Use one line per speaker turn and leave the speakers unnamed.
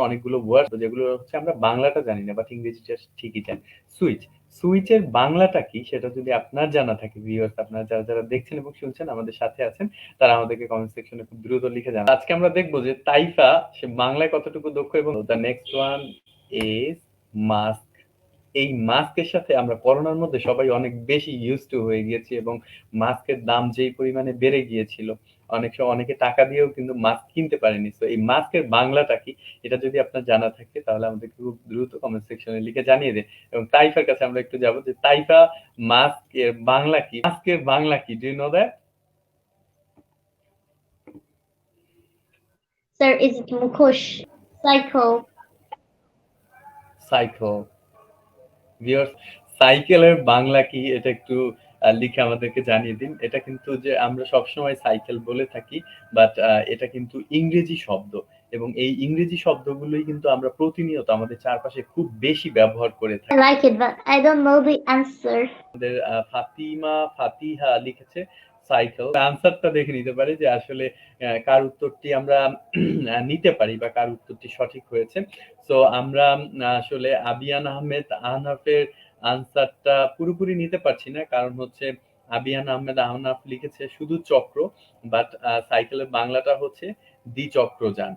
অনেকগুলো ওয়ার্ড যেগুলো হচ্ছে আমরা বাংলাটা জানি না বাট ইংরেজিটা ঠিকই জানি। সুইচ, সুইচের বাংলাটা কি সেটা যদি আপনার জানা থাকে ভিউয়ার্স, আপনারা যারা দেখছেন এবং শুনছেন আমাদের সাথে আছেন, তারা আমাদেরকে কমেন্ট সেকশনে খুব দ্রুত লিখে জানান। আজকে আমরা দেখব যে তাইফা সে বাংলায় কতটুকু দক্ষ এবং the next one is mask. এই মাস্কের সাথে আমরা করোনার মধ্যে সবাই অনেক বেশি ইউজ টু হয়ে গিয়েছি এবং মাস্কের দাম যেই পরিমাণে বেড়ে গিয়েছিল, অনেক সময় অনেকে টাকা দিয়েও কিন্তু মাস্ক কিনতে পারেনি। তো এই মাস্কের বাংলাটা কি এটা যদি আপনার জানা থাকে তাহলে আমাদেরকে খুব দ্রুত কমেন্ট সেকশনে লিখে জানিয়ে দিন। এবং তাইফার কাছে আমরা একটু যাব যে তাইফা, মাস্কের বাংলা কি? মাস্কের বাংলা কি? Do you know that?
Sir, is it মুখোশ? Cycle.
সাইকেল। ভিউয়ার্স, সাইকেলের বাংলা কি এটা একটু লিখে আমাদেরকে জানিয়ে দিন। এটা কিন্তু যে আমরা সবসময় সাইকেল বলে থাকি বাট এটা কিন্তু ইংরেজি শব্দ এবং এই ইংরেজি শব্দগুলোই কিন্তু আমরা প্রতিনিয়ত আমাদের চারপাশে খুব বেশি ব্যবহার করে
I
থাকি।
like it, but I don't know the answer.
আমাদের ফাতিহা লিখেছে সাইকেল। আনসারটা দেখে নিতে পারি যে আসলে কার উত্তরটি আমরা নিতে পারি বা কার উত্তরটি সঠিক হয়েছে। সো আমরা আসলে আবিয়ান আহমেদ আহনাফের আনসারটা পুরোপুরি নিতে পারছি না। কারণ হচ্ছে আবিয়ান আহমেদ আহনাফ লিখেছে শুধু চক্র, বাট সাইকেলের বাংলাটা হচ্ছে দ্বিচক্রযান।